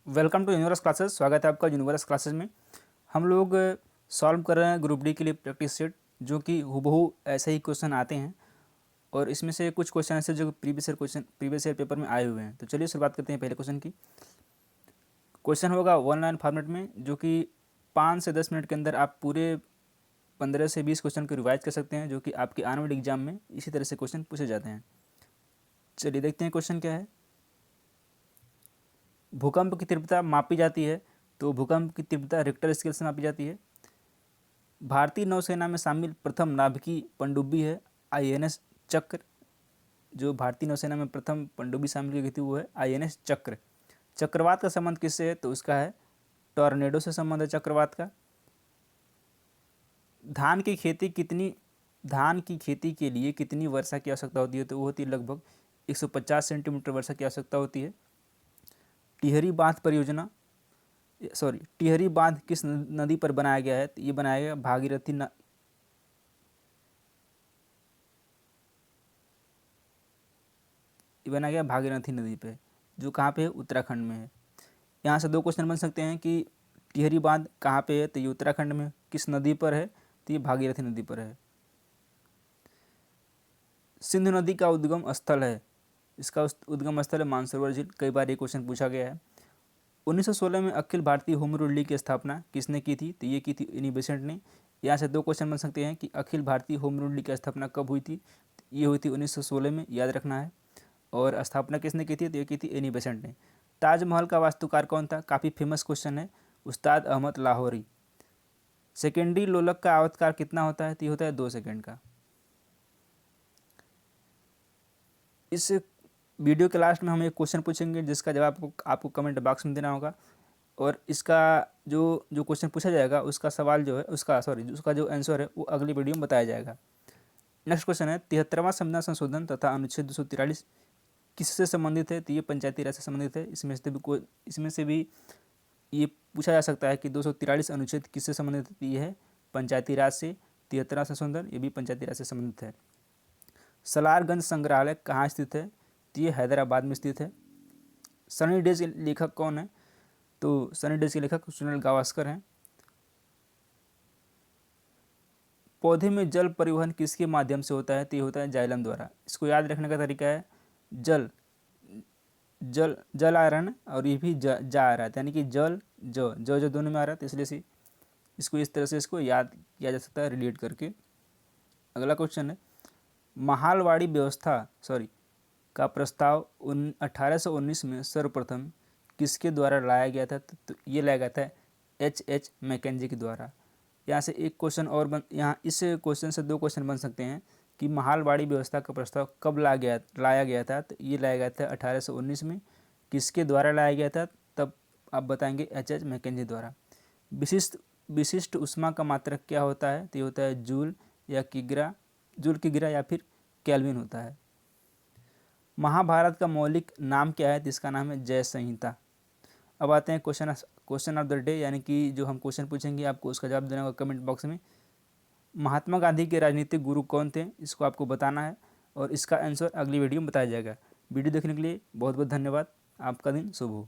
Welcome to universe classes. स्वागत है आपका यूनिवर्स क्लासेस में। हम लोग सॉल्व कर रहे हैं ग्रुप डी के लिए प्रैक्टिस सेट, जो कि हूबहू ऐसे ही क्वेश्चन आते हैं और इसमें से कुछ क्वेश्चन ऐसे जो प्रीवियस ईयर पेपर में आए हुए हैं। तो चलिए शुरुआत करते हैं पहले क्वेश्चन की। क्वेश्चन होगा वन लाइन फॉर्मेट में, जो कि 5 से 10 मिनट के अंदर आप पूरे 15 से 20 क्वेश्चन को रिवाइज कर सकते हैं, जो कि आपके आने वाले एग्जाम में इसी तरह से क्वेश्चन पूछे जाते हैं। चलिए देखते हैं क्वेश्चन क्या है। भूकंप की तीव्रता मापी जाती है, तो भूकंप की तीव्रता रिक्टर स्केल से मापी जाती है। भारतीय नौसेना में शामिल प्रथम नाभिकीय पनडुब्बी है INS चक्र। जो भारतीय नौसेना में प्रथम पनडुब्बी शामिल की गई थी वो है INS चक्र। चक्रवात का संबंध किससे है, तो उसका है टॉर्नेडो से संबंध है चक्रवात का। धान की खेती के लिए कितनी वर्षा की आवश्यकता होती है, तो वो होती है लगभग 150 सेंटीमीटर वर्षा की आवश्यकता होती है। टिहरी बांध किस नदी पर बनाया गया है, तो ये बनाया गया भागीरथी नदी पे, जो कहाँ पे है, उत्तराखंड में है। यहाँ से दो क्वेश्चन बन सकते हैं कि टिहरी बांध कहाँ पे है, तो ये उत्तराखंड में। किस नदी पर है, तो ये भागीरथी नदी पर है। सिंधु नदी का उद्गम स्थल है, इसका उद्गम स्थल है मानसरोवर झील। कई बार ये क्वेश्चन पूछा गया है। 1916 में Akhil Bharatiya home rule league की स्थापना किसने की थी, तो ये की थी एनी बेसेंट ने। यहाँ से दो क्वेश्चन बन सकते हैं कि Akhil Bharatiya home rule league की स्थापना कब हुई थी, ये हुई थी 1916 में, याद रखना है। और स्थापना किसने की थी, तो ये की थी एनी बेसेंट ने। ताजमहल का वास्तुकार कौन था, काफ़ी फेमस क्वेश्चन है, उस्ताद अहमद लाहौरी। सेकेंडरी लोलक का आवर्तकाल कितना होता है, तो ये होता है 2 सेकेंड का। इस वीडियो के लास्ट में हम एक क्वेश्चन पूछेंगे, जिसका जवाब आपको कमेंट बॉक्स में देना होगा। और इसका जो क्वेश्चन पूछा जाएगा उसका सवाल जो है उसका जो आंसर है वो अगली वीडियो में बताया जाएगा। नेक्स्ट क्वेश्चन है 73वां संविधान संशोधन तथा अनुच्छेद 243 किससे संबंधित है, तो ये पंचायती राज से संबंधित है। इसमें से भी ये पूछा जा सकता है कि 243 अनुच्छेद किससे संबंधित है, तो ये है पंचायती राज से। 73वां संशोधन ये भी पंचायती राज से संबंधित है। सलारगंज संग्रहालय कहाँ स्थित है, तो ये हैदराबाद में स्थित है। सनी डेज के लेखक कौन है, तो सनी डेज के लेखक सुनील गावस्कर हैं। पौधे में जल परिवहन किसके माध्यम से होता है, तो ये होता है जाइलम द्वारा। इसको याद रखने का तरीका है जल आ रहा है ना, और ये भी जा आ रहा है, यानी कि जल जो दोनों में आ रहा है, तो इसलिए से इसको इस तरह से इसको याद किया जा सकता है रिलेट करके। अगला क्वेश्चन है महालवाड़ी व्यवस्था का प्रस्ताव 1819 में सर्वप्रथम किसके द्वारा लाया गया था, तो ये लाया गया था H मैकेंजी के द्वारा। यहाँ से एक क्वेश्चन और यहाँ इस क्वेश्चन से दो क्वेश्चन बन सकते हैं कि महालवाड़ी व्यवस्था का प्रस्ताव कब लाया गया था, तो ये लाया गया था 1819 में। किसके द्वारा लाया गया था, तब आप बताएंगे H मैकेंजी द्वारा। विशिष्ट ऊष्मा का मात्रक क्या होता है, तो ये होता है जूल किग्रा या फिर केल्विन होता है। महाभारत का मौलिक नाम क्या है, तो इसका नाम है जय संहिता। अब आते हैं क्वेश्चन ऑफ द डे, यानी कि जो हम क्वेश्चन पूछेंगे आपको उसका जवाब देना होगा कमेंट बॉक्स में। महात्मा गांधी के राजनीतिक गुरु कौन थे, इसको आपको बताना है और इसका आंसर अगली वीडियो में बताया जाएगा। वीडियो देखने के लिए बहुत बहुत धन्यवाद। आपका दिन शुभ हो।